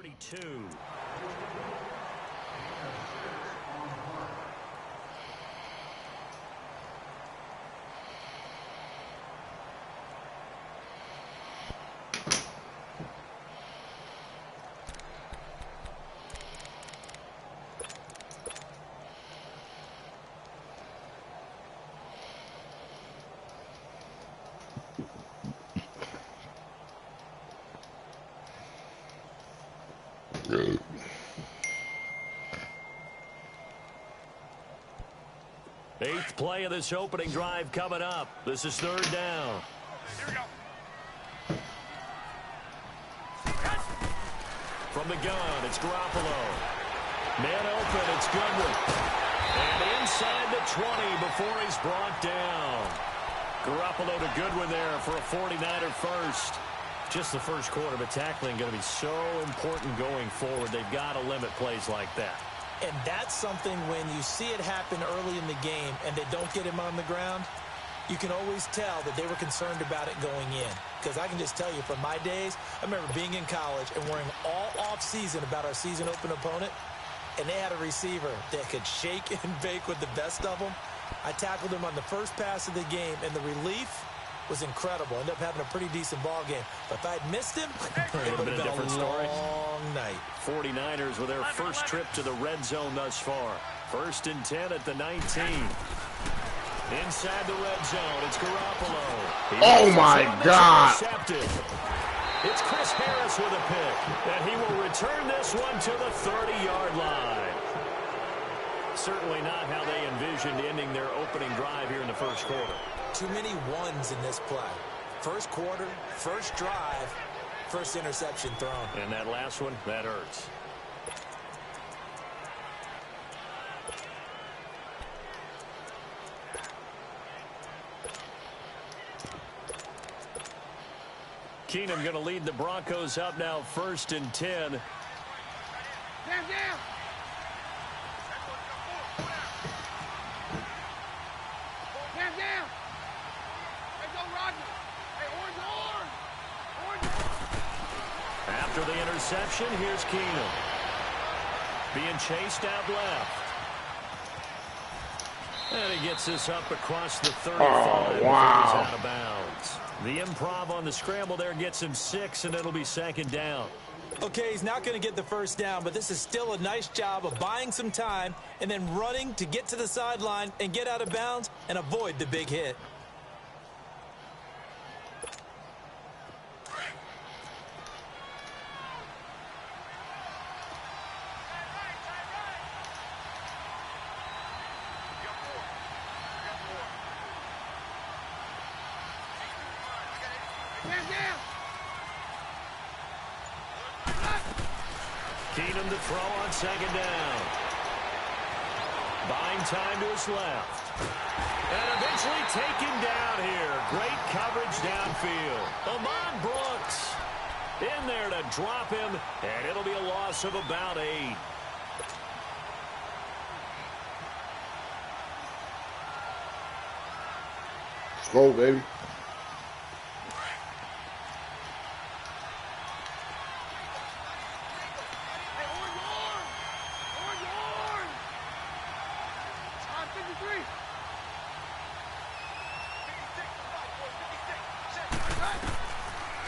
32. Eighth play of this opening drive coming up. This is third down. Here we go. From the gun, it's Garoppolo. Man open, it's Goodwin. And inside the 20 before he's brought down. Garoppolo to Goodwin there for a 49er first. Just the first quarter, but tackling going to be so important going forward. They've got to limit plays like that. And that's something when you see it happen early in the game and they don't get him on the ground, you can always tell that they were concerned about it going in. Because I can just tell you from my days, I remember being in college and worrying all off-season about our season open opponent, and they had a receiver that could shake and bake with the best of them. I tackled him on the first pass of the game, and the relief was incredible. Ended up having a pretty decent ball game. But if I'd missed him, it would have been a long night. 49ers with their first trip to the red zone thus far. 1st and 10 at the 19. Inside the red zone, it's Garoppolo. Oh, my God. It's Chris Harris with a pick, and he will return this one to the 30-yard line. Certainly not how they envisioned ending their opening drive here in the first quarter. Too many ones in this play. First quarter, first drive, first interception thrown. And that last one, that hurts. Keenum going to lead the Broncos up now 1st and 10. Down. After the interception, here's Keenum. Being chased out left. And he gets this up across the 35. Oh, wow. He's out of bounds. The improv on the scramble there gets him 6, and it'll be 2nd down. Okay, he's not going to get the first down, but this is still a nice job of buying some time and then running to get to the sideline and get out of bounds and avoid the big hit. Keenum to throw on 2nd down. Buying time to his left. And eventually taken down here. Great coverage downfield. Amon Brooks in there to drop him, and it'll be a loss of about 8. Let's go, baby.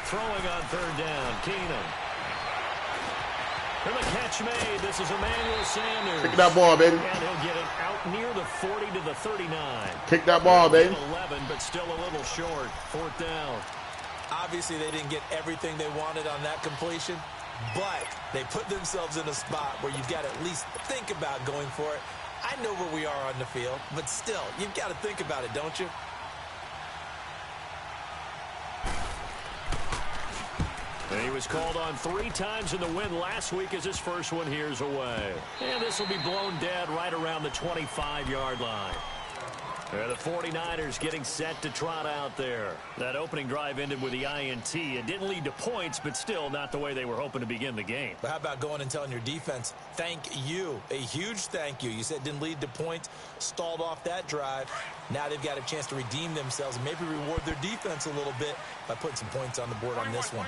Throwing on 3rd down, Keenum. And the catch made. This is Emmanuel Sanders. Kick that ball, baby. And he'll get it out near the 40 to the 39. Kick that ball, baby. 11, but still a little short. 4th down. Obviously, they didn't get everything they wanted on that completion, but they put themselves in a spot where you've got to at least think about going for it. I know where we are on the field, but still, you've got to think about it, don't you? And he was called on 3 times in the win last week as his first one here's away. And this will be blown dead right around the 25-yard line. The 49ers getting set to trot out there. That opening drive ended with the INT. It didn't lead to points, but still not the way they were hoping to begin the game. But how about going and telling your defense, thank you, a huge thank you. You said it didn't lead to points, stalled off that drive. Now they've got a chance to redeem themselves and maybe reward their defense a little bit by putting some points on the board on this one.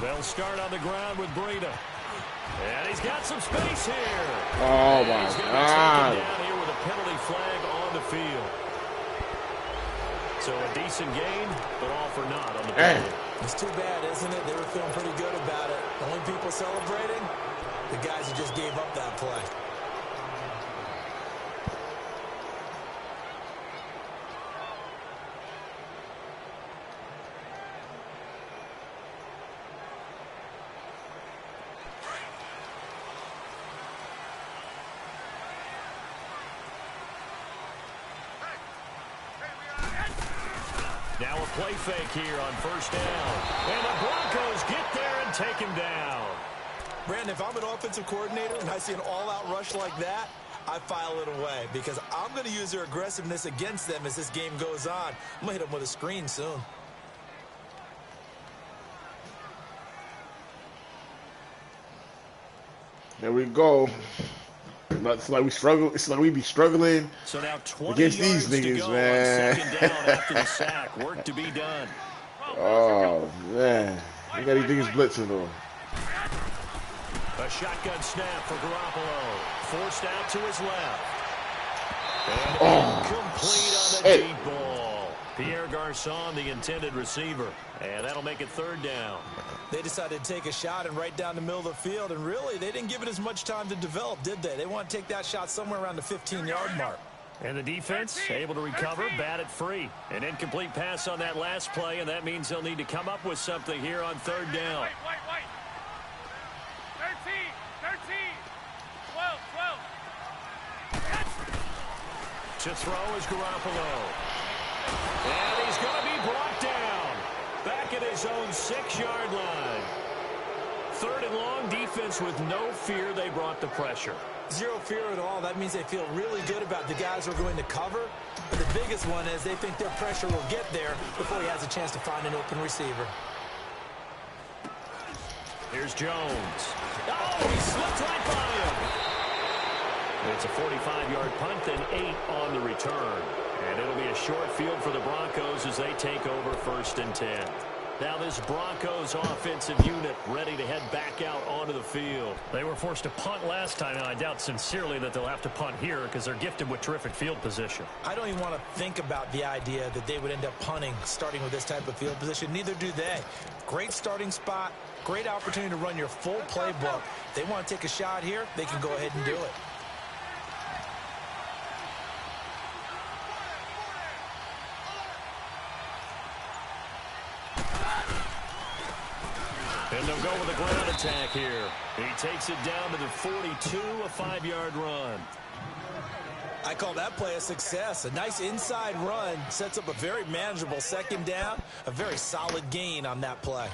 They'll start on the ground with Breida. And he's got some space here. Oh, my he's God. down here with a penalty flag on the field. So a decent gain, but all for naught on the penalty. It's too bad, isn't it? They were feeling pretty good about it. The only people celebrating, the guys who just gave up that play. Now a play fake here on first down. And the Broncos get there and take him down. Brandon, if I'm an offensive coordinator and I see an all-out rush like that, I file it away because I'm going to use their aggressiveness against them as this game goes on. I'm going to hit them with a screen soon. There we go. It's like we struggle. It's like we be struggling so now 20 against these yards niggas, to go man. On second down after the sack. Work to be done. Oh man, we got these niggas blitzing though. A shotgun snap for Garoppolo. Forced out to his left. And incomplete on the deep ball. Pierre Garçon, the intended receiver. And that'll make it third down. They decided to take a shot and right down the middle of the field, and really, they didn't give it as much time to develop, did they? They want to take that shot somewhere around the 15-yard mark. And the defense able to recover, bat it free. An incomplete pass on that last play, and that means they'll need to come up with something here on third down. Wait. 13, 12. To throw is Garoppolo. And he's going to be brought down. Back at his own 6-yard line. Third and long, defense with no fear. They brought the pressure. Zero fear at all. That means they feel really good about the guys who are going to cover. But the biggest one is they think their pressure will get there before he has a chance to find an open receiver. Here's Jones. Oh, he slipped right by him. It's a 45-yard punt, then 8 on the return. And it'll be a short field for the Broncos as they take over first and 10. Now this Broncos offensive unit ready to head back out onto the field. They were forced to punt last time, and I doubt sincerely that they'll have to punt here because they're gifted with terrific field position. I don't even want to think about the idea that they would end up punting starting with this type of field position. Neither do they. Great starting spot, great opportunity to run your full playbook. They want to take a shot here, they can go ahead and do it. And they'll go with a ground attack here. He takes it down to the 42, a 5-yard run. I call that play a success. A nice inside run sets up a very manageable second down. A very solid gain on that play.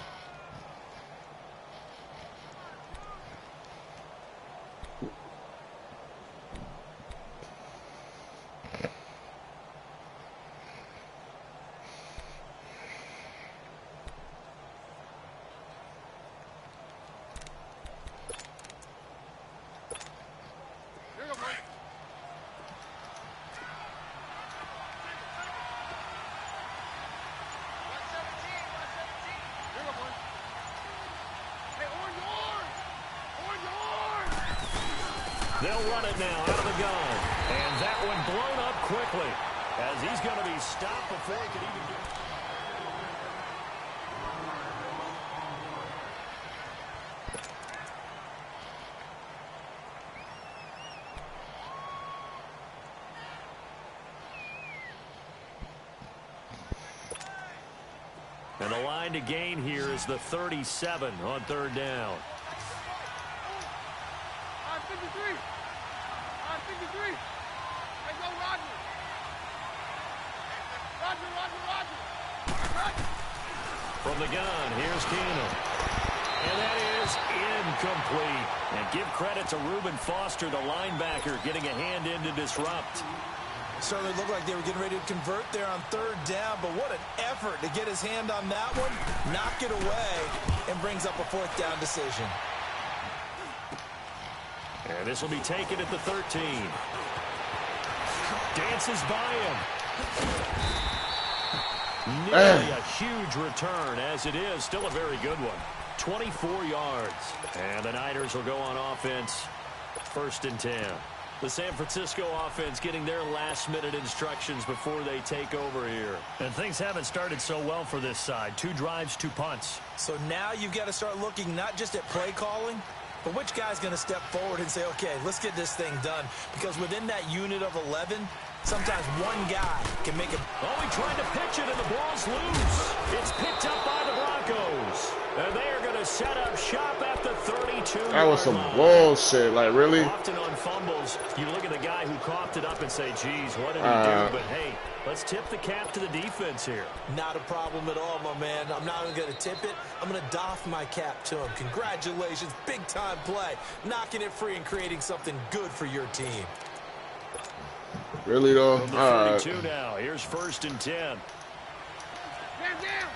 They'll run it now out of the gun. And that one blown up quickly as he's going to be stopped before he can even get... And the line to gain here is the 37 on third down. 53. Hey, go, Roger. Roger. From the gun, here's Keenum. And that is incomplete. And give credit to Reuben Foster, the linebacker, getting a hand in to disrupt. Certainly looked like they were getting ready to convert there on third down, but what an effort to get his hand on that one, knock it away, and brings up a fourth down decision. And this will be taken at the 13. Dances by him. Nearly a huge return, as it is still a very good one. 24 yards. And the Niners will go on offense, 1st and 10. The San Francisco offense getting their last-minute instructions before they take over here. And things haven't started so well for this side. 2 drives, 2 punts. So now you've got to start looking not just at play calling, but which guy's going to step forward and say, okay, let's get this thing done. Because within that unit of 11, sometimes one guy can make it. Oh, he tried to pitch it, and the ball's loose. It's picked up by the Broncos. And they are going to set up shop at the 32-yard line. That was some bullshit. Like, really? Often on fumbles, you look at the guy who coughed it up and say, geez, what did he do? But, hey, let's tip the cap to the defense here. Not a problem at all, my man. I'm not even going to tip it. I'm going to doff my cap to him. Congratulations. Big-time play. Knocking it free and creating something good for your team. Really, though? From the All 32 right. now. Here's 1st and 10. Man down.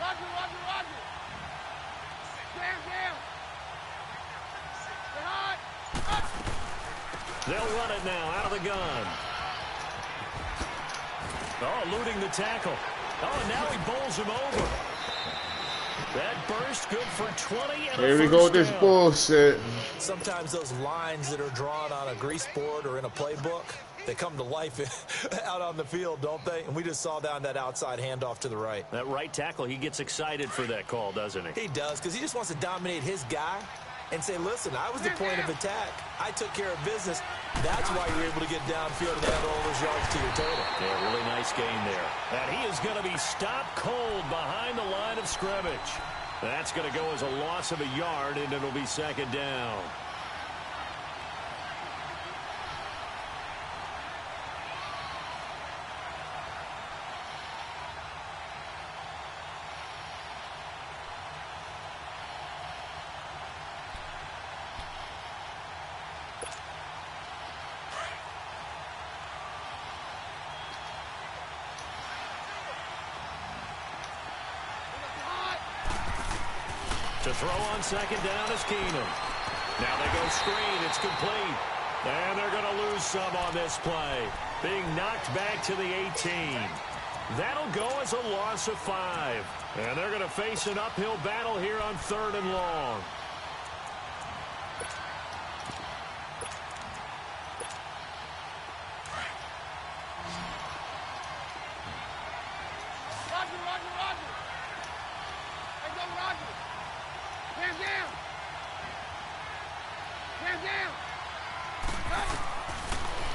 Roger, Roger, Roger. Man down. Stay high. Up. They'll run it now out of the gun. Oh, eluding the tackle. Oh, and now he bowls him over. That burst good for 20 and Here a we go with first this down. bullshit. Sometimes those lines that are drawn on a grease board or in a playbook, they come to life out on the field, don't they? And we just saw down that outside handoff to the right. That right tackle, he gets excited for that call, doesn't he? He does, because he just wants to dominate his guy and say, listen, I was the point of attack. I took care of business. That's why you're able to get downfield and add all those yards to your total. Yeah, really nice game there. And he is going to be stopped cold behind the line of scrimmage. That's going to go as a loss of a yard, and it'll be 2nd down. To throw on 2nd down is Keenum. Now they go screen. It's complete. And they're going to lose some on this play. Being knocked back to the 18. That'll go as a loss of 5. And they're going to face an uphill battle here on 3rd and long. Roger, Roger, Roger. Hey, go, Roger. Man down. Man down.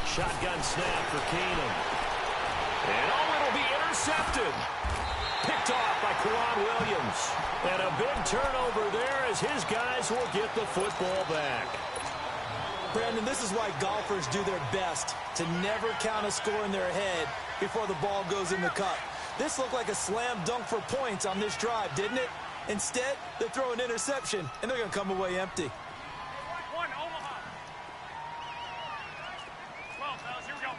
Shotgun snap for Keenum. And oh, it'll be intercepted. Picked off by Quran Williams. And a big turnover there as his guys will get the football back. Brandon, this is why golfers do their best to never count a score in their head before the ball goes in the cup. This looked like a slam dunk for points on this drive, didn't it? Instead, they throw an interception, and they're going to come away empty. One, Omaha. 12, fellas, here we go.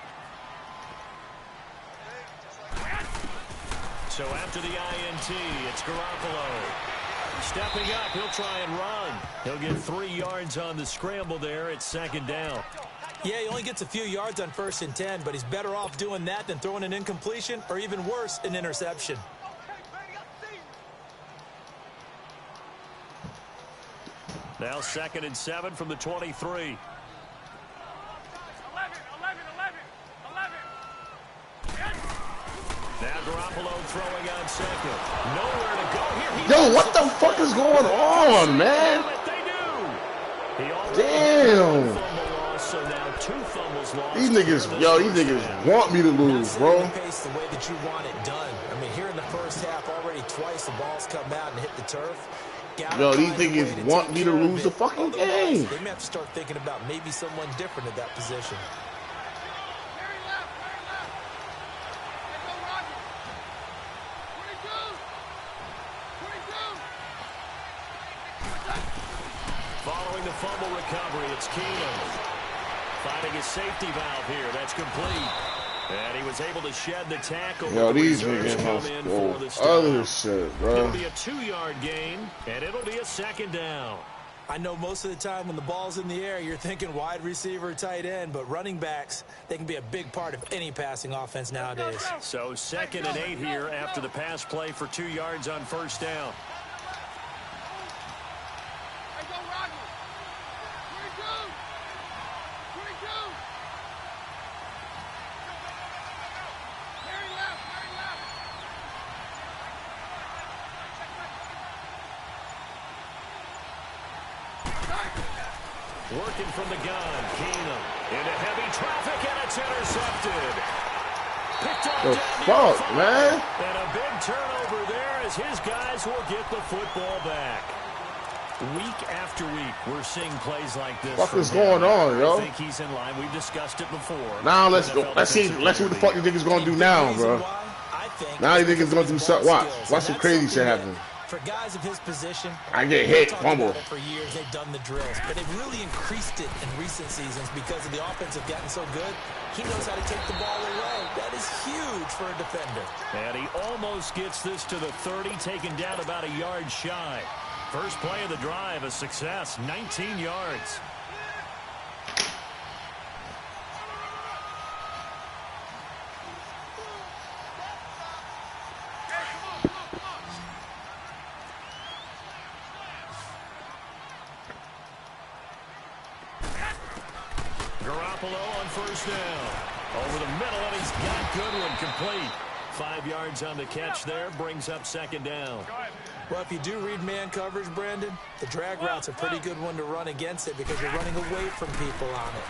So after the INT, it's Garoppolo. Stepping up, he'll try and run. He'll get 3 yards on the scramble there. It's 2nd down. Yeah, he only gets a few yards on 1st and 10, but he's better off doing that than throwing an incompletion or even worse, an interception. Now 2nd and 7 from the 23. 11, 11, 11. Now Garoppolo throwing on 2nd. Nowhere to go here. Yo, what the fuck is going on, man? They do. He already Damn. had a fumble loss, so now 2 fumbles lost. These niggas, yo, these niggas want me to lose, bro. Pace the way that you want it done. I mean, here in the first half, already twice the ball's come out and hit the turf. Yo, these niggas want me to lose the fucking game. They may have to start thinking about maybe someone different at that position. Very left, very left. Hey, go, Roger. 22. 22. Following the fumble recovery, it's Keenum. Finding his safety valve here. That's complete. And he was able to shed the tackle. Yo, these Reserves niggas come in for the must stop. go other shit, It'll bro. be a 2-yard gain, and it'll be a 2nd down. I know most of the time when the ball's in the air, you're thinking wide receiver, tight end, but running backs, they can be a big part of any passing offense nowadays. So 2nd and 8 here after the pass play for 2 yards on first down. Hey, go Rodgers. 22. 22. Very left, very left. Working from the gun, Keenum into heavy traffic, and it's intercepted. Picked up The down fuck, near the man? 5. And a big turnover there as his guys will get the football back. Week after week, we're seeing plays like this. What is going on, yo? I think he's in line. We've discussed it before. Now let's see what the fuck you think he's gonna do now, bro. Now you think he's gonna do something? Watch some crazy shit happen. For guys of his position, I get hit, fumble. for years they've done the drills, but they've really increased it in recent seasons because of the offense have gotten so good. He knows how to take the ball away. That is huge for a defender. And he almost gets this to the 30, taken down about a yard shy. First play of the drive, a success, 19 yards. Garoppolo on first down. Over the middle, and he's got Goodwin complete. 5 yards on the catch there, brings up 2nd down. Well, if you do read man coverage, Brandon, the drag route's a pretty good one to run against it because you're running away from people on it.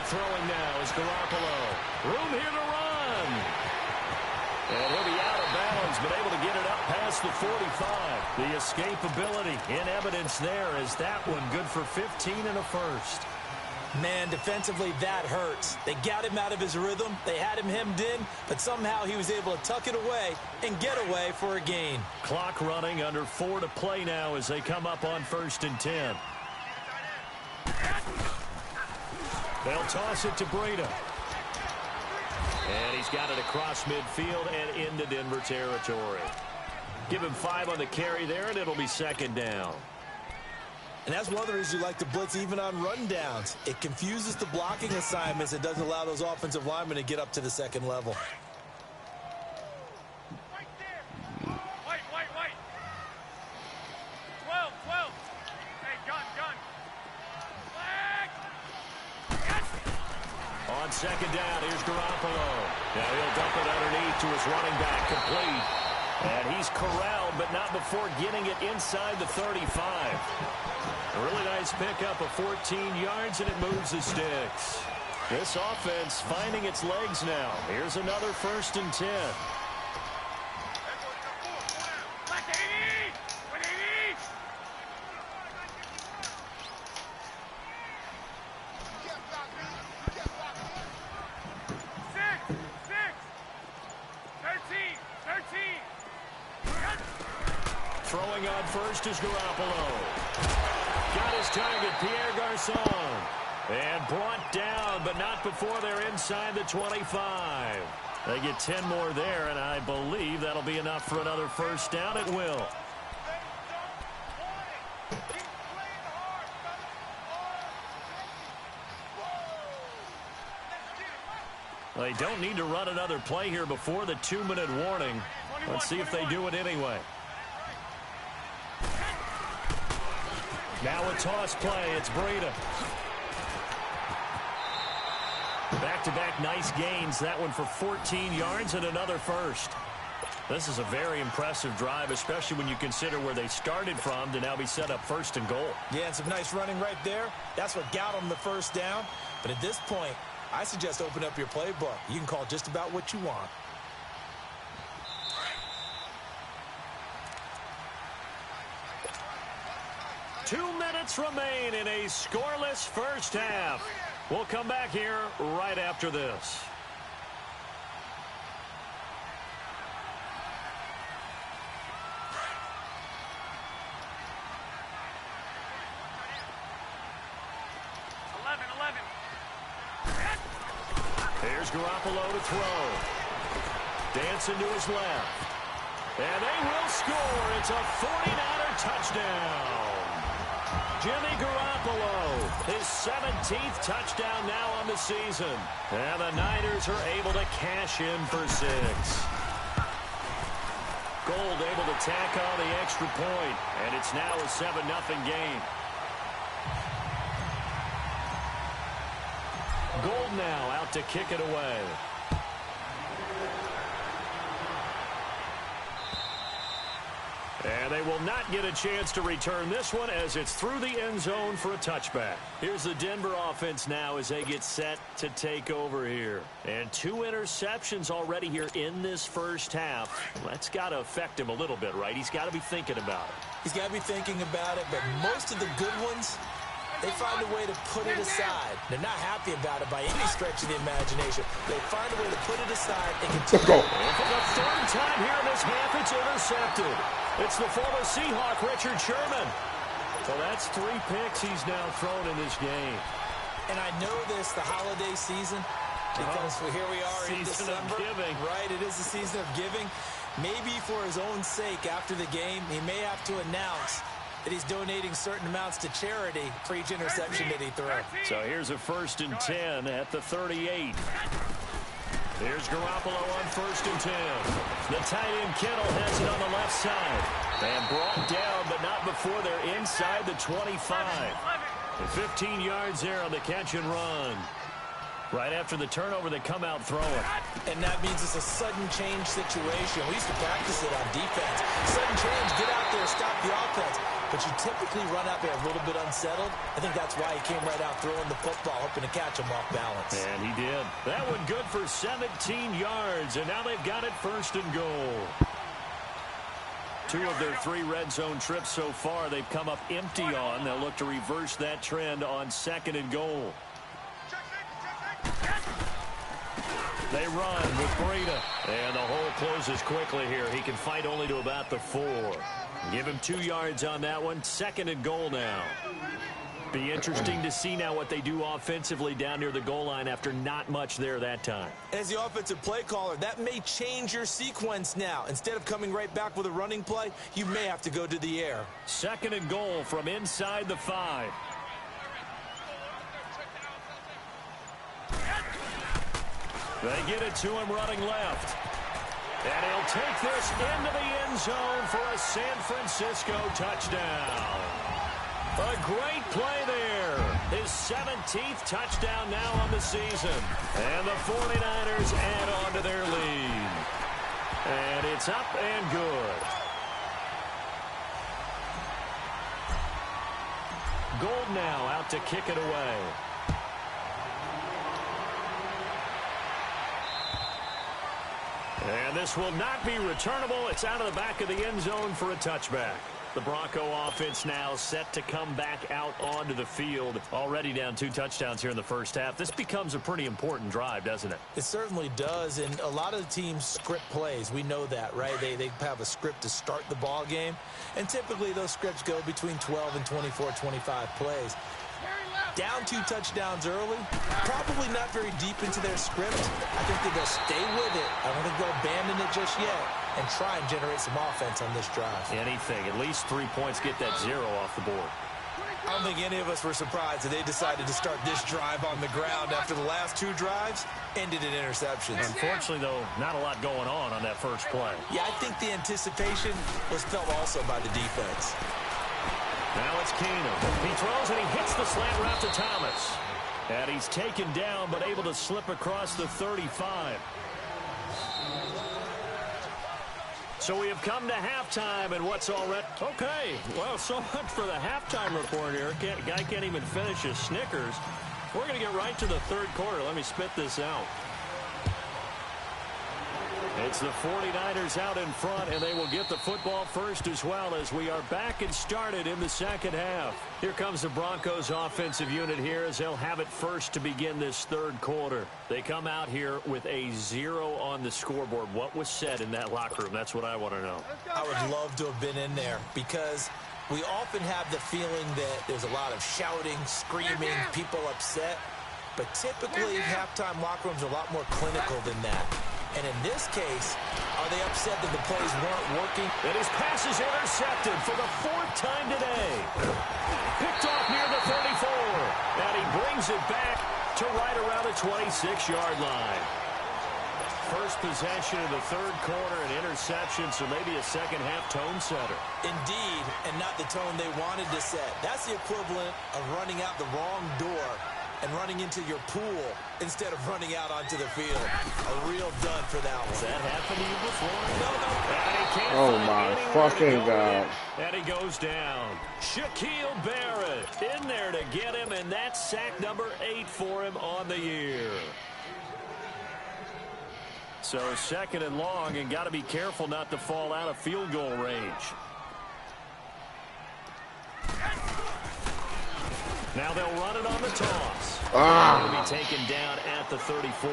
Throwing now is Garoppolo. Room here to run. And he'll be out of bounds, but able to get it up past the 45. The escapability in evidence there is that one good for 15 and a first. Man, defensively, that hurts. They got him out of his rhythm. They had him hemmed in, but somehow he was able to tuck it away and get away for a gain. Clock running, under 4 to play now as they come up on 1st and 10. They'll toss it to Breida. And he's got it across midfield and into Denver territory. Give him 5 on the carry there, and it'll be 2nd down. And that's one of the reasons you like to blitz even on rundowns. It confuses the blocking assignments. It doesn't allow those offensive linemen to get up to the 2nd level. Right there. White. 12. Hey, gun. Flag. On 2nd down, here's Garoppolo. Now he'll dump it underneath to his running back, complete. And he's corralled, but not before getting it inside the 35. A really nice pickup of 14 yards, and it moves the sticks. This offense finding its legs now. Here's another 1st and 10. Black 80. 180. Six. 13. Throwing on first is Garoppolo. Got his target, Pierre Garçon. And brought down, but not before they're inside the 25. They get 10 more there, and I believe that'll be enough for another 1st down. It will. They don't need to run another play here before the 2-minute warning. Let's see if they do it anyway. Now a toss play. It's Breida. Back-to-back nice gains. That one for 14 yards and another 1st. This is a very impressive drive, especially when you consider where they started from to now be set up 1st and goal. Yeah, and some nice running right there. That's what got them the 1st down. But at this point, I suggest open up your playbook. You can call just about what you want. Two minutes remain in a scoreless 1st half. We'll come back here right after this. Here's Garoppolo to throw. Dancing to his left. And they will score. It's a 49er touchdown. Jimmy Garoppolo, his 17th touchdown now on the season. And the Niners are able to cash in for 6. Gold able to tack on the extra point, and it's now a 7-0 game. Gold now out to kick it away. And they will not get a chance to return this one as it's through the end zone for a touchback. Here's the Denver offense now as they get set to take over here. And 2 interceptions already here in this first half. That's got to affect him a little bit, right? He's got to be thinking about it. He's got to be thinking about it, but most of the good ones, they find a way to put it aside. They're not happy about it by any stretch of the imagination. They find a way to put it aside and continue. Let's go. And for the 3rd time here in this half, it's intercepted. It's the former Seahawk, Richard Sherman. So that's 3 picks he's now thrown in this game. And I know this, the holiday season, because here we are in December. Season of giving. Right, it is the season of giving. Maybe for his own sake, after the game, he may have to announce that he's donating certain amounts to charity for each interception that he throws. So here's a 1st and 10 at the 38. Here's Garoppolo on 1st and 10. The tight end Kittle has it on the left side. And brought down, but not before they're inside the 25. And 15 yards there on the catch and run. Right after the turnover, they come out throwing. And that means it's a sudden change situation. We used to practice it on defense. Sudden change, get out there, stop the offense. But you typically run out there a little bit unsettled. I think that's why he came right out throwing the football, hoping to catch him off balance. And he did. That one good for 17 yards, and now they've got it 1st and goal. 2 of their 3 red zone trips so far they've come up empty on. They'll look to reverse that trend on 2nd and goal. They run with Breida. And the hole closes quickly here. He can fight only to about the 4. Give him 2 yards on that one. 2nd and goal now. Be interesting to see now what they do offensively down near the goal line after not much there that time. As the offensive play caller, that may change your sequence now. Instead of coming right back with a running play, you may have to go to the air. 2nd and goal from inside the 5. They get it to him running left. And he'll take this into the end zone for a San Francisco touchdown. A great play there. His 17th touchdown now on the season. And the 49ers add on to their lead. And it's up and good. Gold now out to kick it away. And this will not be returnable. It's out of the back of the end zone for a touchback. The Bronco offense now set to come back out onto the field. Already down 2 touchdowns here in the first half. This becomes a pretty important drive, doesn't it? It certainly does, and a lot of the teams script plays. We know that, right? They have a script to start the ball game, and typically those scripts go between 12 and 24, 25 plays. Down 2 touchdowns early, probably not very deep into their script. I think that they'll stay with it. I don't think they'll abandon it just yet and try and generate some offense on this drive. Anything. At least 3 points, get that 0 off the board. I don't think any of us were surprised that they decided to start this drive on the ground after the last 2 drives ended in interceptions. Unfortunately, though, not a lot going on that first play. Yeah, I think the anticipation was felt also by the defense. Now it's Keenum. He throws and he hits the slant route to Thomas. And he's taken down but able to slip across the 35. So we have come to halftime, and what's already... Okay, well, so much for the halftime report here. Guy can't even finish his Snickers. We're going to get right to the 3rd quarter. Let me spit this out. It's the 49ers out in front, and they will get the football first as well as we are back and started in the second half. Here comes the Broncos offensive unit here as they'll have it first to begin this 3rd quarter. They come out here with a 0 on the scoreboard. What was said in that locker room? That's what I want to know. I would love to have been in there because we often have the feeling that there's a lot of shouting, screaming, people upset. But typically, halftime locker rooms are a lot more clinical than that. And in this case, are they upset that the plays weren't working? And his pass is intercepted for the 4th time today. Picked off brings it back to right around the 26-yard line. First possession of the third quarter, an interception, so maybe a second-half tone setter. Indeed, and not the tone they wanted to set. That's the equivalent of running out the wrong door and running into your pool instead of running out onto the field. A real dud for that one. Has that happened to you before? No. Oh, my fucking God. And he goes down. Shaquille Barrett in there to get him, and that's sack number 8 for him on the year. So second and long, and got to be careful not to fall out of field goal range. Now they'll run it on the toss. He'll be taken down at the 34.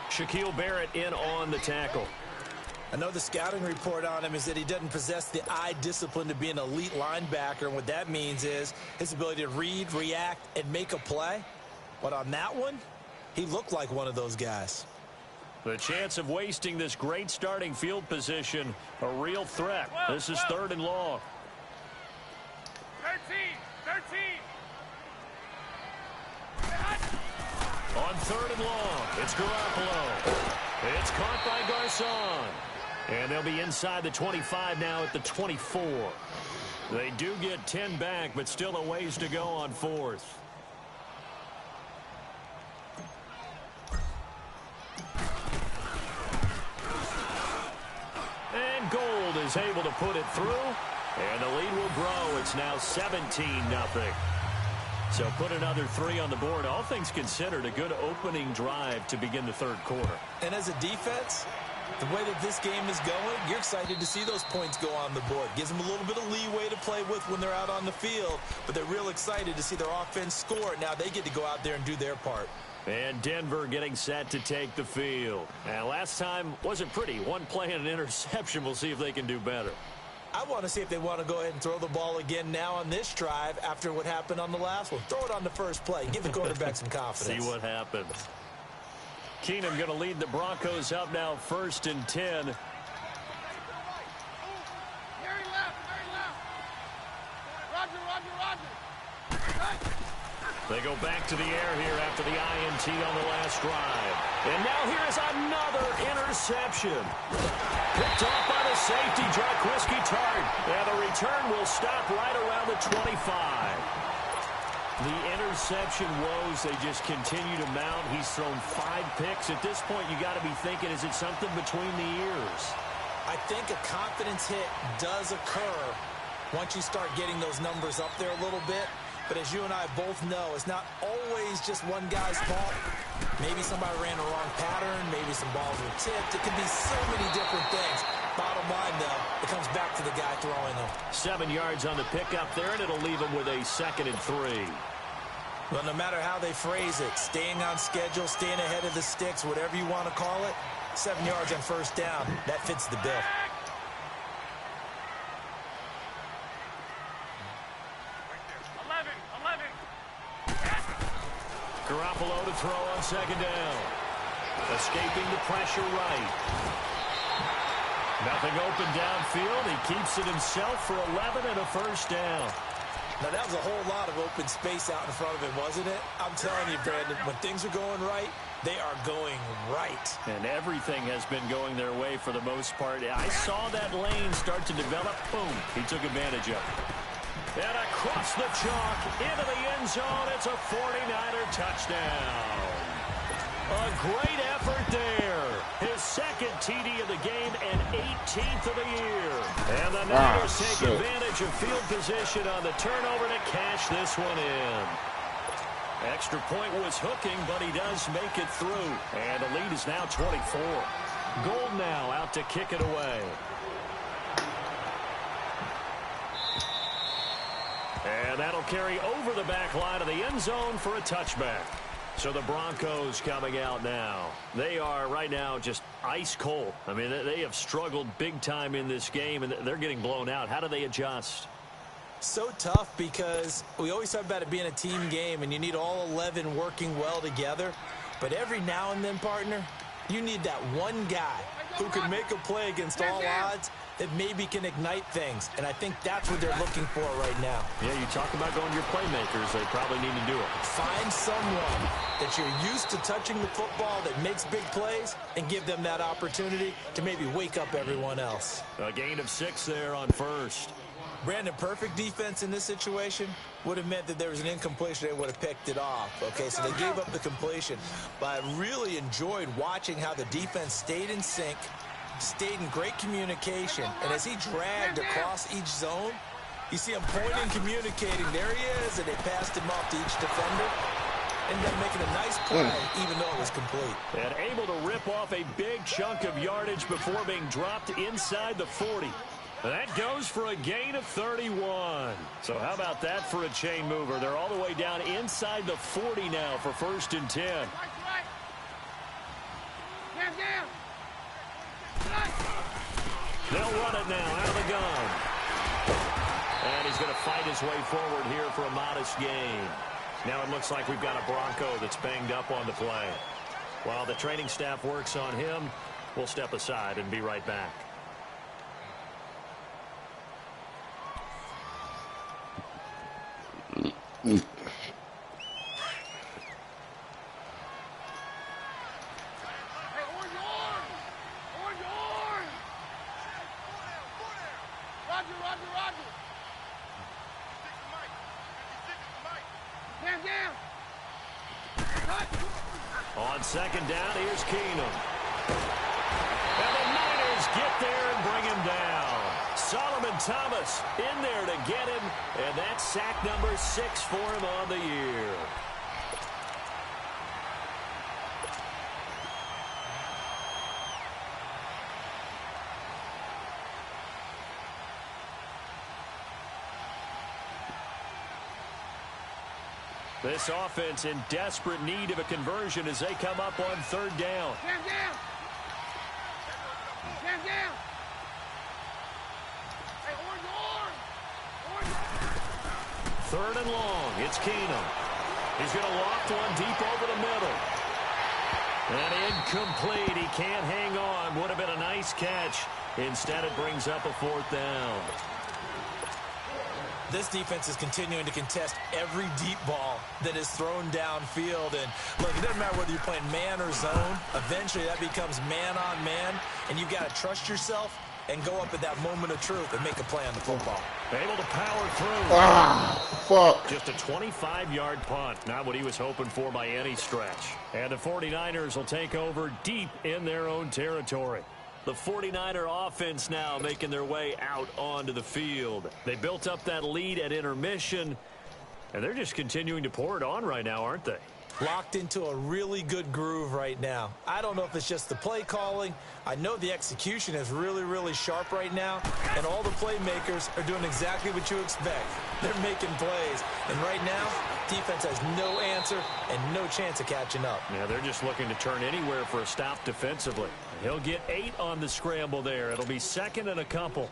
Shaquille Barrett in on the tackle. I know the scouting report on him is that he doesn't possess the eye discipline to be an elite linebacker, and what that means is his ability to read, react, and make a play. But on that one, he looked like one of those guys. The chance of wasting this great starting field position, a real threat. This is third and long. 13. On third and long, it's Garoppolo. It's caught by Garcon. And they'll be inside the 25 now at the 24. They do get 10 back, but still a ways to go on fourth. And Gold is able to put it through, and the lead will grow. It's now 17-0. So put another 3 on the board. All things considered, a good opening drive to begin the third quarter. And as a defense, the way that this game is going, you're excited to see those points go on the board. Gives them a little bit of leeway to play with when they're out on the field, but they're real excited to see their offense score. Now they get to go out there and do their part. And Denver getting set to take the field. And last time wasn't pretty. One play and an interception. We'll see if they can do better. I want to see if they want to go ahead and throw the ball again now on this drive after what happened on the last one. Throw it on the first play. Give the quarterback some confidence. See what happens. Keenum going to lead the Broncos up now, 1st and 10. Very left. Roger. They go back to the air here after the INT on the last drive. And now here is another interception. Picked off by the safety, Jarquiski Tart. And the return will stop right around the 25. The interception woes, they just continue to mount. He's thrown 5 picks. At this point, you got to be thinking, is it something between the ears? I think a confidence hit does occur once you start getting those numbers up there a little bit. But as you and I both know, it's not always just one guy's fault. Maybe somebody ran the wrong pattern. Maybe some balls were tipped. It could be so many different things. Bottom line, though, it comes back to the guy throwing them. 7 yards on the pickup there, and it'll leave him with a 2nd and 3. Well, no matter how they phrase it, staying on schedule, staying ahead of the sticks, whatever you want to call it, 7 yards on first down, that fits the bill. Garoppolo to throw on 2nd down. Escaping the pressure right. Nothing open downfield. He keeps it himself for 11 and a 1st down. Now, that was a whole lot of open space out in front of him, wasn't it? I'm telling you, Brandon, when things are going right, they are going right. And everything has been going their way for the most part. I saw that lane start to develop. Boom. He took advantage of it. And across the chalk, into the end zone, it's a 49er touchdown. A great effort there. His 2nd TD of the game and 18th of the year. And the Niners take advantage of field position on the turnover to cash this one in. Extra point was hooking, but he does make it through. And the lead is now 24. Gold now out to kick it away. And that'll carry over the back line of the end zone for a touchback. So the Broncos coming out now. They are right now just ice cold. I mean, they have struggled big time in this game, and they're getting blown out. How do they adjust? So tough because we always talk about it being a team game, and you need all 11 working well together. But every now and then, partner, you need that one guy who can make a play against all odds that maybe can ignite things, and I think that's what they're looking for right now. Yeah, you talk about going to your playmakers, they probably need to do it. Find someone that you're used to touching the football that makes big plays and give them that opportunity to maybe wake up everyone else. A gain of 6 there on first. Brandon, perfect defense in this situation would have meant that there was an incompletion. They would have picked it off. Okay, so they gave up the completion. But I really enjoyed watching how the defense stayed in sync, stayed in great communication. And as he dragged across each zone, you see him pointing, communicating. There he is, and they passed him off to each defender. Ended up making a nice play, even though it was complete. And able to rip off a big chunk of yardage before being dropped inside the 40. That goes for a gain of 31. So how about that for a chain mover? They're all the way down inside the 40 now for 1st and 10. Right. Down. They'll run it now out of the gun. And he's going to fight his way forward here for a modest gain. Now it looks like we've got a Bronco that's banged up on the play. While the training staff works on him, we'll step aside and be right back. Hey, orange! Roger. Down. Cut. On 2nd down, here's Keenum. And the Niners get there and bring him down. Solomon Thomas in there to get him, and that's sack number 6 for him on the year. This offense in desperate need of a conversion as they come up on 3rd down. Down. Hey, orange! 3rd and long. It's Keenum. He's going to loft one deep over the middle. And incomplete. He can't hang on. Would have been a nice catch. Instead, it brings up a 4th down. This defense is continuing to contest every deep ball that is thrown downfield. And look, it doesn't matter whether you're playing man or zone. Eventually, that becomes man on man. And you've got to trust yourself and go up at that moment of truth and make a play on the football. Able to power through. Fuck. Just a 25-yard punt. Not what he was hoping for by any stretch. And the 49ers will take over deep in their own territory. The 49er offense now making their way out onto the field. They built up that lead at intermission, and they're just continuing to pour it on right now, aren't they? Locked into a really good groove right now. I don't know if it's just the play calling. I know the execution is really, really sharp right now, and all the playmakers are doing exactly what you expect. They're making plays, and right now, defense has no answer and no chance of catching up. Yeah, they're just looking to turn anywhere for a stop defensively. He'll get 8 on the scramble there. It'll be 2nd and a couple.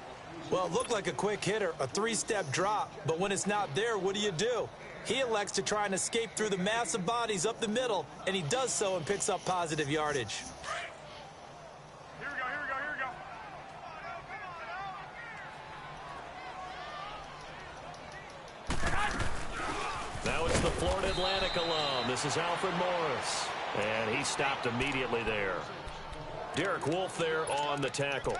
Well, it looked like a quick hitter, a 3-step drop, but when it's not there, what do? He elects to try and escape through the massive bodies up the middle, and he does so and picks up positive yardage. Here we go. Now it's the Florida Atlantic alum. This is Alfred Morris. And he stopped immediately there. Derek Wolfe there on the tackle.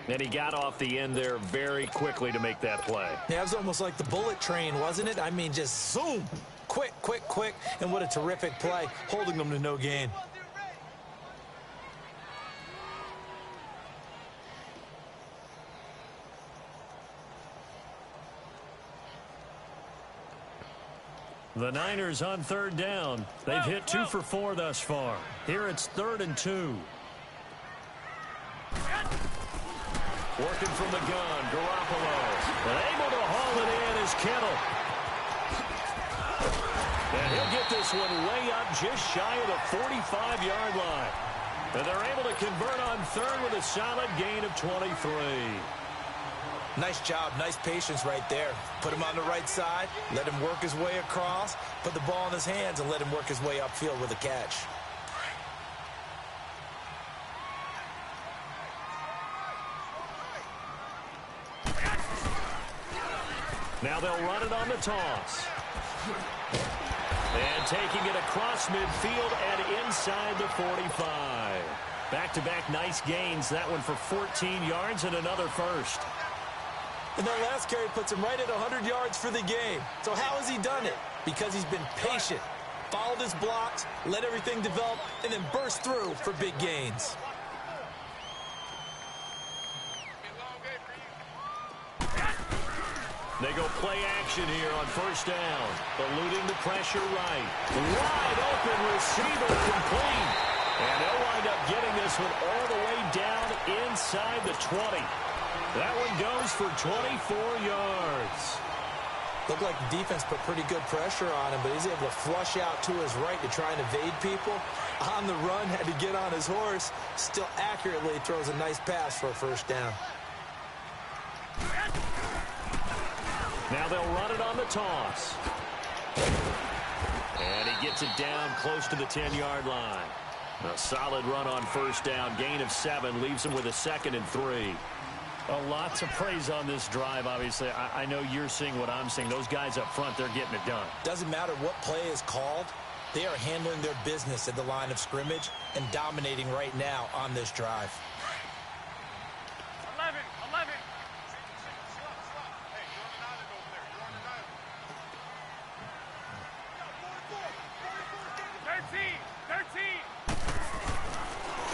And he got off the end there very quickly to make that play. Yeah, it was almost like the bullet train, wasn't it? I mean, just zoom. Quick. And what a terrific play, holding them to no gain. The Niners on 3rd down. They've hit 2 for 4 thus far. Here it's 3rd and 2. Working from the gun, Garoppolo. And able to haul it in is Kittle. And he'll get this one way up just shy of the 45-yard line. And they're able to convert on 3rd with a solid gain of 23. Nice job, nice patience right there. Put him on the right side, let him work his way across, put the ball in his hands, and let him work his way upfield with a catch. Now they'll run it on the toss. And taking it across midfield and inside the 45. Back-to-back nice gains. That one for 14 yards and another first. And that last carry puts him right at 100 yards for the game. So how has he done it? Because he's been patient, followed his blocks, let everything develop, and then burst through for big gains. They go play action here on first down. Eluding the pressure right. Wide open receiver complete. And they'll wind up getting this one all the way down inside the 20. That one goes for 24 yards. Looked like the defense put pretty good pressure on him, but he's able to flush out to his right to try and evade people. On the run, had to get on his horse. Still accurately throws a nice pass for a first down. Now they'll run it on the toss. And he gets it down close to the 10-yard line. A solid run on first down. Gain of 7 leaves him with a 2nd and 3. A lot to praise on this drive, obviously. I know you're seeing what I'm seeing. Those guys up front, they're getting it done. Doesn't matter what play is called. They are handling their business at the line of scrimmage and dominating right now on this drive. 11.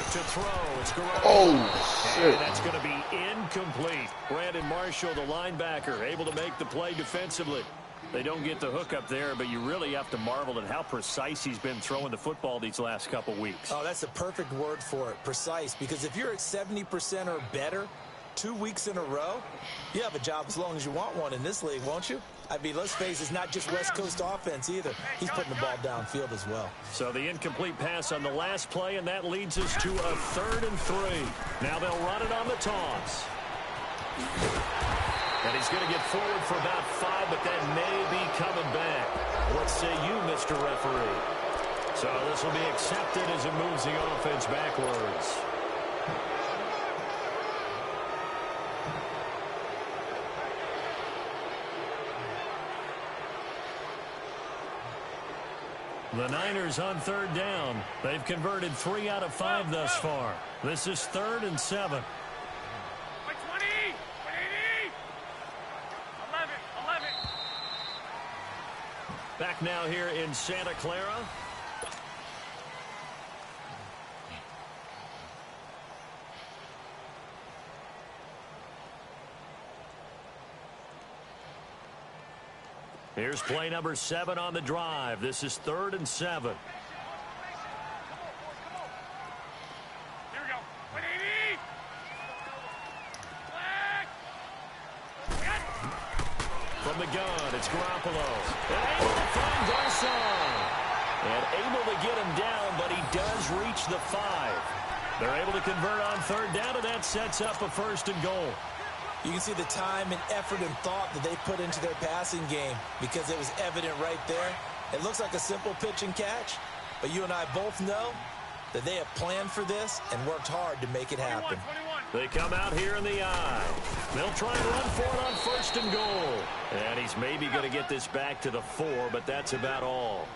To throw, it's Garoppolo. Oh, shit. And that's going to be incomplete. Brandon Marshall, the linebacker, able to make the play defensively. They don't get the hook up there, but you really have to marvel at how precise he's been throwing the football these last couple weeks. Oh, that's the perfect word for it, precise, because if you're at 70% or better 2 weeks in a row, you have a job as long as you want one in this league, won't you? I mean, let's face it, it's not just West Coast offense either. He's putting the ball downfield as well. So the incomplete pass on the last play, and that leads us to a 3rd and 3. Now they'll run it on the toss. And he's going to get forward for about 5, but that may be coming back. What say you, Mr. Referee? So this will be accepted as it moves the offense backwards. The Niners on 3rd down. They've converted 3 out of 5 thus far. This is 3rd and 7. 20. 11. Back now here in Santa Clara. Here's play number 7 on the drive. This is 3rd and 7. Here we go. 180. From the gun, it's Garoppolo. And able to find Garcon. And able to get him down, but he does reach the 5. They're able to convert on 3rd down, and that sets up a 1st and goal. You can see the time and effort and thought that they put into their passing game because it was evident right there. It looks like a simple pitch and catch, but you and I both know that they have planned for this and worked hard to make it happen. 21. They come out here in the eye. They'll try and run for it on 1st and goal. And he's maybe going to get this back to the 4, but that's about all.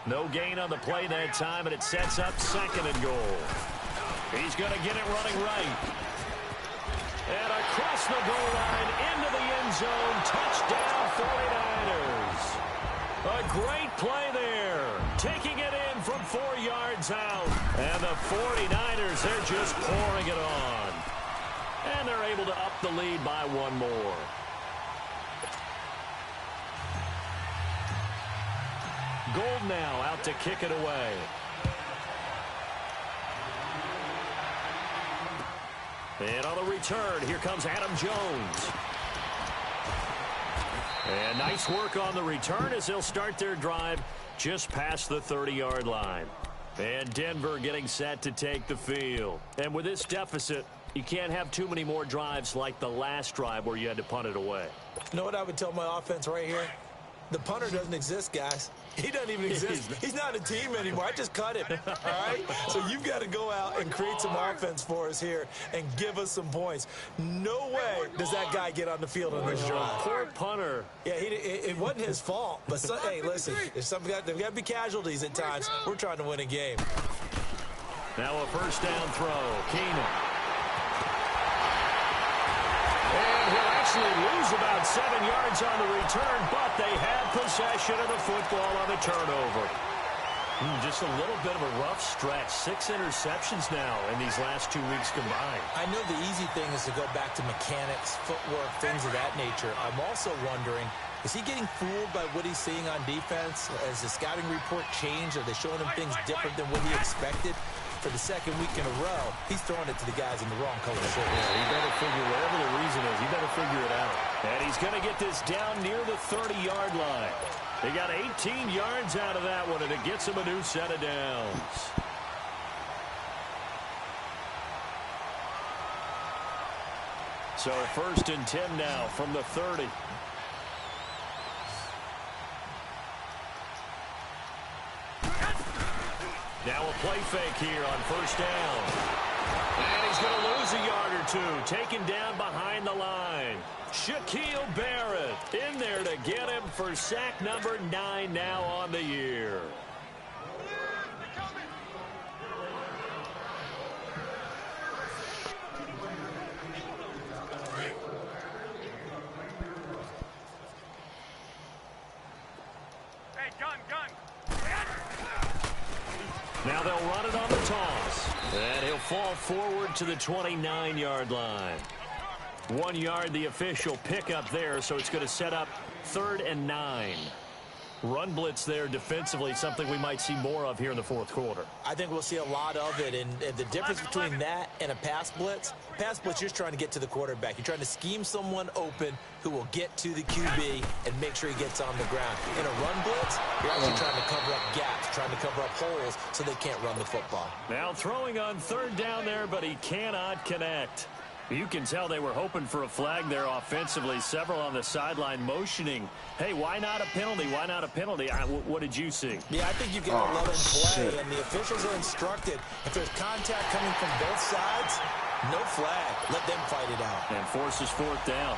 No gain on the play that time, and it sets up 2nd and goal. He's going to get it running right. And across the goal line, into the end zone, touchdown 49ers. A great play there, taking it in from 4 yards out. And the 49ers, they're just pouring it on. And they're able to up the lead by 1 more. Gold now out to kick it away. And on the return, here comes Adam Jones. And nice work on the return as they'll start their drive just past the 30-yard line. And Denver getting set to take the field. And with this deficit, you can't have too many more drives like the last drive where you had to punt it away. You know what I would tell my offense right here? The punter doesn't exist, guys. He doesn't even exist. He's not a team anymore. I just cut him, all right? So you've got to go out and create some offense for us here and give us some points. No way does that guy get on the field on this drive. Poor punter. Yeah, it wasn't his fault. But, hey, listen, there's got to be casualties at times. We're trying to win a game. Now a first down throw. Keenum. And he'll actually lose about 7 yards on the return, but they have possession of the football on the turnover. Just a little bit of a rough stretch. 6 interceptions now in these last 2 weeks combined. I know the easy thing is to go back to mechanics, footwork, things of that nature. I'm also wondering, is he getting fooled by what he's seeing on defense? Has the scouting report changed? Are they showing him things different than what he expected? For the second week in a row, he's throwing it to the guys in the wrong color shirt. Yeah, he better figure, whatever the reason is, he better figure it out. And he's going to get this down near the 30-yard line. They got 18 yards out of that one, and it gets him a new set of downs. So 1st and 10 now from the 30. Now a play fake here on first down. And he's going to lose a yard or two. Taken down behind the line. Shaquille Barrett in there to get him for sack number 9 now on the year. Now they'll run it on the toss. And he'll fall forward to the 29-yard line. 1 yard, the official pickup there, so it's going to set up 3rd and 9. Run blitz there defensively, something we might see more of here in the 4th quarter. I think we'll see a lot of it, and the difference between that and a pass blitz, you're just trying to get to the quarterback. You're trying to scheme someone open who will get to the QB and make sure he gets on the ground. In a run blitz, you're actually trying to cover up gaps, trying to cover up holes so they can't run the football. Now throwing on 3rd down there, but he cannot connect. You can tell they were hoping for a flag there offensively. Several on the sideline motioning. Hey, why not a penalty? Why not a penalty? What did you see? Yeah, I think you've got to let them play, and the officials are instructed. If there's contact coming from both sides, no flag. Let them fight it out. And forces 4th down.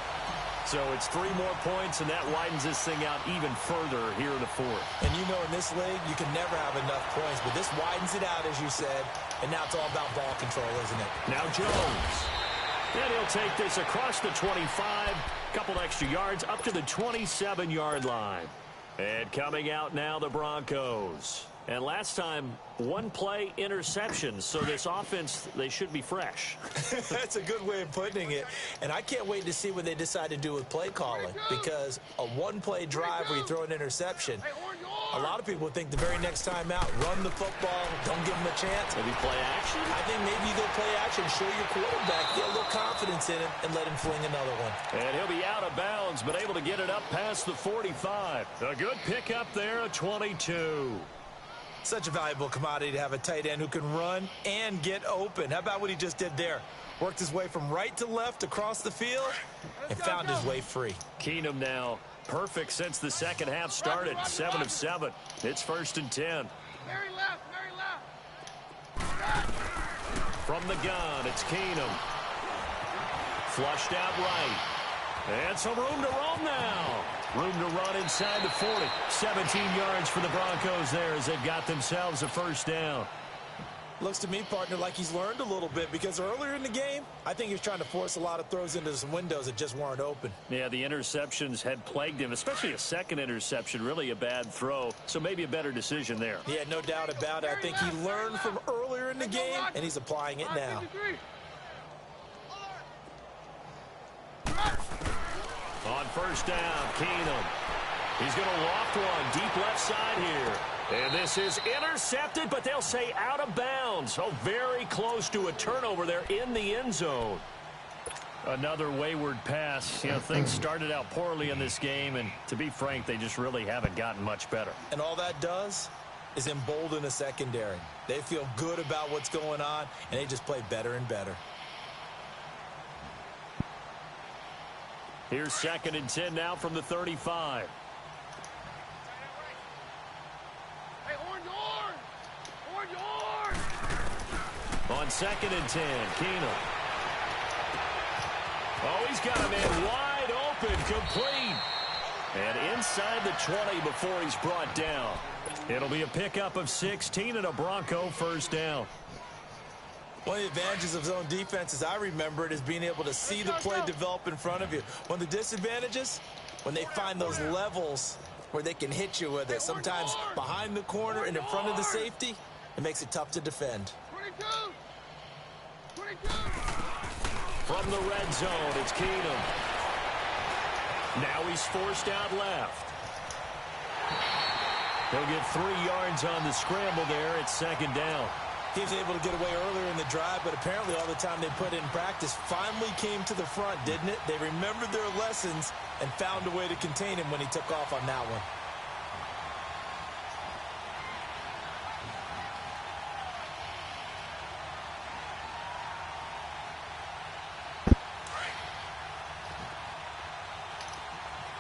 So it's 3 more points, and that widens this thing out even further here in the 4th. And you know in this league, you can never have enough points, but this widens it out, as you said, and now it's all about ball control, isn't it? Now Jones. And he'll take this across the 25, couple extra yards up to the 27-yard line. And coming out now, the Broncos. And last time, 1 play interception. So this offense, they should be fresh. That's a good way of putting it. And I can't wait to see what they decide to do with play calling. Because a 1-play drive where you throw an interception, a lot of people think the very next time out, run the football, don't give them a chance. Maybe play action? I think maybe you go play action, show your quarterback, get a little confidence in him, and let him fling another one. And he'll be out of bounds, but able to get it up past the 45. A good pickup there, a 22. Such a valuable commodity to have a tight end who can run and get open. How about what he just did there? Worked his way from right to left across the field and found his way free. Keenum now perfect since the second half started. 7 of 7. It's 1st and 10. Very left, very left. From the gun, it's Keenum. Flushed out right. And some room to roam now. Room to run inside the 40. 17 yards for the Broncos there as they've got themselves a first down. Looks to me, partner, like he's learned a little bit because earlier in the game, I think he was trying to force a lot of throws into some windows that just weren't open. Yeah, the interceptions had plagued him, especially a second interception, really a bad throw. So maybe a better decision there. Yeah, no doubt about it. I think he learned from earlier in the game, and he's applying it now. On first down, Keenum. He's going to loft one deep left side here. And this is intercepted, but they'll say out of bounds. Oh, very close to a turnover there in the end zone. Another wayward pass. You know, things started out poorly in this game, and to be frank, they just really haven't gotten much better. And all that does is embolden a secondary. They feel good about what's going on, and they just play better and better. Here's 2nd and 10 now from the 35. On 2nd and 10, Keenum. Oh, he's got a man wide open, complete. And inside the 20 before he's brought down. It'll be a pickup of 16 and a Bronco first down. One of the advantages of zone defense, as I remember it, is being able to see the play develop in front of you. One of the disadvantages, when they find those levels where they can hit you with it, sometimes behind the corner and in front of the safety, it makes it tough to defend. 22. From the red zone, it's Keenum. Now he's forced out left. He'll get 3 yards on the scramble there. It's 2nd down. He was able to get away earlier in the drive, but apparently all the time they put in practice finally came to the front, didn't it? They remembered their lessons and found a way to contain him when he took off on that one.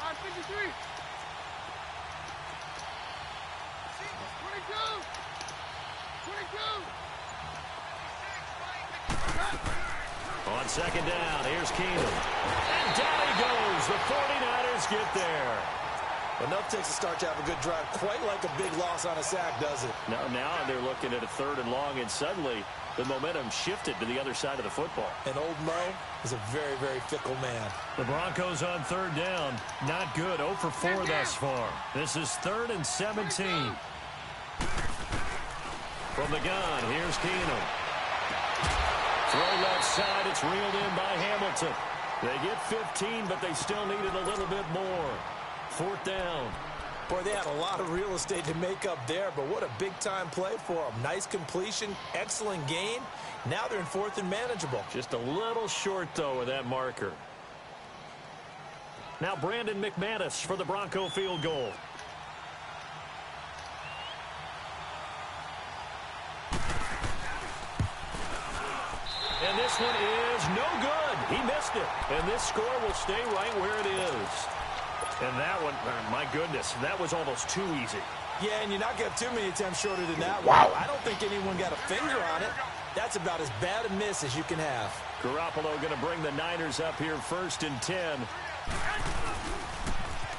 On 53. 22. On 2nd down, here's Keenum. And down he goes. The 49ers get there. Enough takes to start to have a good drive. Quite like a big loss on a sack, does it? Now they're looking at a 3rd and long, and suddenly the momentum shifted to the other side of the football. And old Mo is a very, very fickle man. The Broncos on 3rd down. Not good. 0 for 4 thus far. This is 3rd and 17. From the gun, here's Keenum. Throw left side, it's reeled in by Hamilton. They get 15, but they still needed a little bit more. 4th down. Boy, they had a lot of real estate to make up there, but what a big-time play for them. Nice completion, excellent gain. Now they're in 4th and manageable. Just a little short, though, of that marker. Now Brandon McManus for the Bronco field goal. And this one is no good. He missed it. And this score will stay right where it is. And that one, my goodness, that was almost too easy. Yeah, and you're not going to have too many attempts shorter than that Wow. one. I don't think anyone got a finger on it. That's about as bad a miss as you can have. Garoppolo going to bring the Niners up here 1st and 10.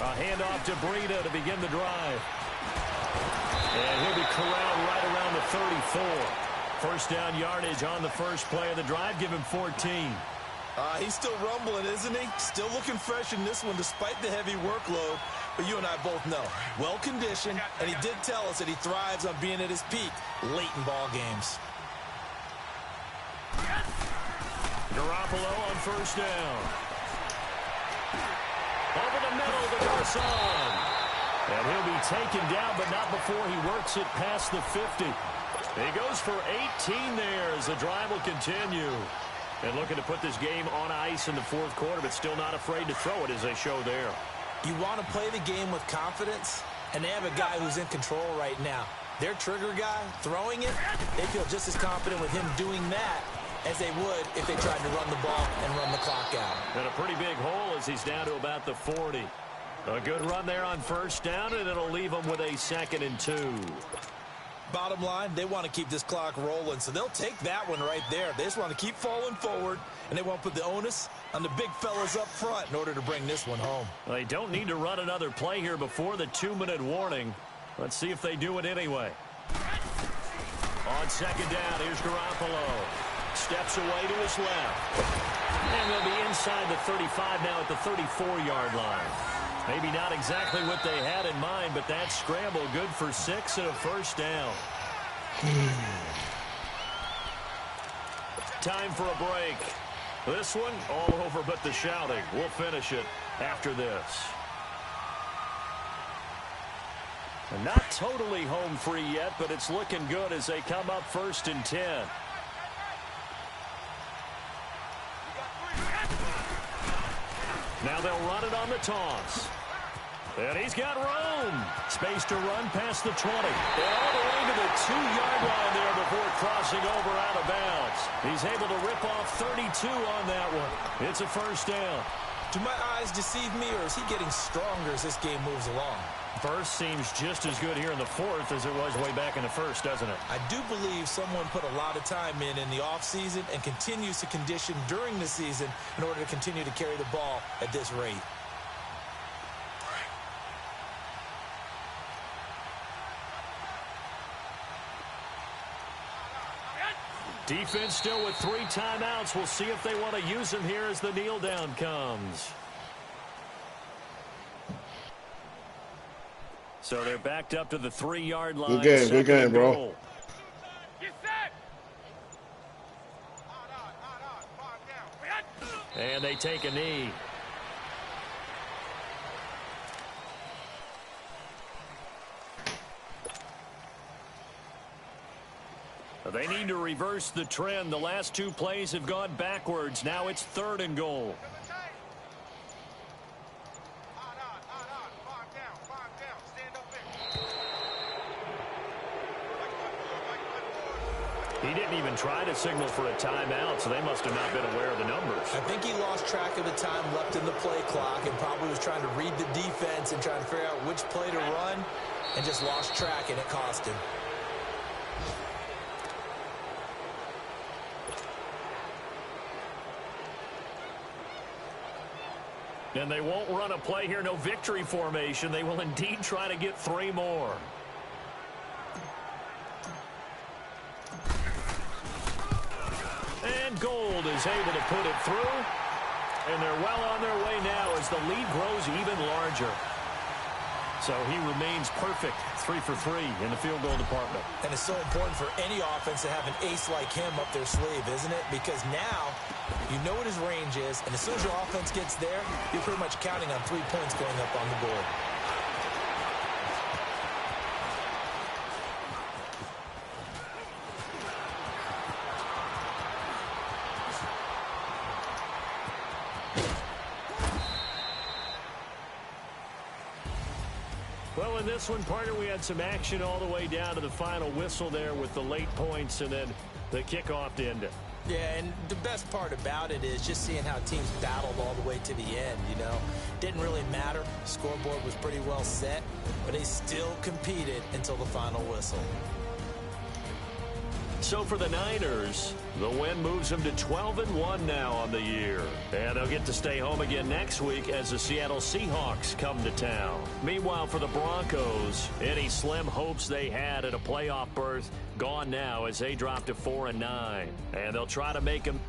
A handoff to Breida to begin the drive. And he'll be corralled right around the 34. First down yardage on the first play of the drive. Give him 14. He's still rumbling, isn't he? Still looking fresh in this one despite the heavy workload. But you and I both know, well-conditioned, and he did tell us that he thrives on being at his peak late in ball games. Garoppolo on 1st down. Over the middle to Garcon. And he'll be taken down, but not before he works it past the 50. He goes for 18 there as the drive will continue. And looking to put this game on ice in the 4th quarter, but still not afraid to throw it as they show there. You want to play the game with confidence, and they have a guy who's in control right now. Their trigger guy, throwing it, they feel just as confident with him doing that as they would if they tried to run the ball and run the clock out. And a pretty big hole as he's down to about the 40. A good run there on 1st down, and it'll leave him with a 2nd and 2. Bottom line, they want to keep this clock rolling, so they'll take that one right there. They just want to keep falling forward, and they want to put the onus on the big fellas up front in order to bring this one home. Well, they don't need to run another play here before the 2-minute warning. Let's see if they do it anyway. On 2nd down, here's Garoppolo. Steps away to his left. And they'll be inside the 35 now at the 34-yard line. Maybe not exactly what they had in mind, but that scramble good for 6 and a 1st down. Time for a break. This one all over but the shouting. We'll finish it after this. And not totally home free yet, but it's looking good as they come up 1st and 10. Now they'll run it on the toss. And he's got room. Space to run past the 20. And all the way to the 2-yard line there before crossing over out of bounds. He's able to rip off 32 on that one. It's a 1st down. Do my eyes deceive me, or is he getting stronger as this game moves along? First seems just as good here in the fourth as it was way back in the first, doesn't it? I do believe someone put a lot of time in the offseason and continues to condition during the season in order to continue to carry the ball at this rate. Defense still with 3 timeouts. We'll see if they want to use them here as the kneel down comes. So they're backed up to the 3-yard line. Good game, bro. Get set. And they take a knee. They need to reverse the trend. The last 2 plays have gone backwards. Now it's 3rd and goal. He didn't even try to signal for a timeout, so they must have not been aware of the numbers. I think he lost track of the time left in the play clock and probably was trying to read the defense and trying to figure out which play to run and just lost track, and it cost him. And they won't run a play here, no victory formation. They will indeed try to get 3 more. And Gold is able to put it through. And they're well on their way now as the lead grows even larger. So he remains perfect, 3 for 3 in the field goal department. And it's so important for any offense to have an ace like him up their sleeve, isn't it? Because now you know what his range is, and as soon as your offense gets there, you're pretty much counting on 3 points going up on the board. Well, in this one, partner, we had some action all the way down to the final whistle there with the late points and then the kickoff to end it. Yeah, and the best part about it is just seeing how teams battled all the way to the end, you know. Didn't really matter. Scoreboard was pretty well set, but they still competed until the final whistle. So for the Niners, the win moves them to 12-1 now on the year. And they'll get to stay home again next week as the Seattle Seahawks come to town. Meanwhile, for the Broncos, any slim hopes they had at a playoff berth gone now as they drop to 4-9. And they'll try to make them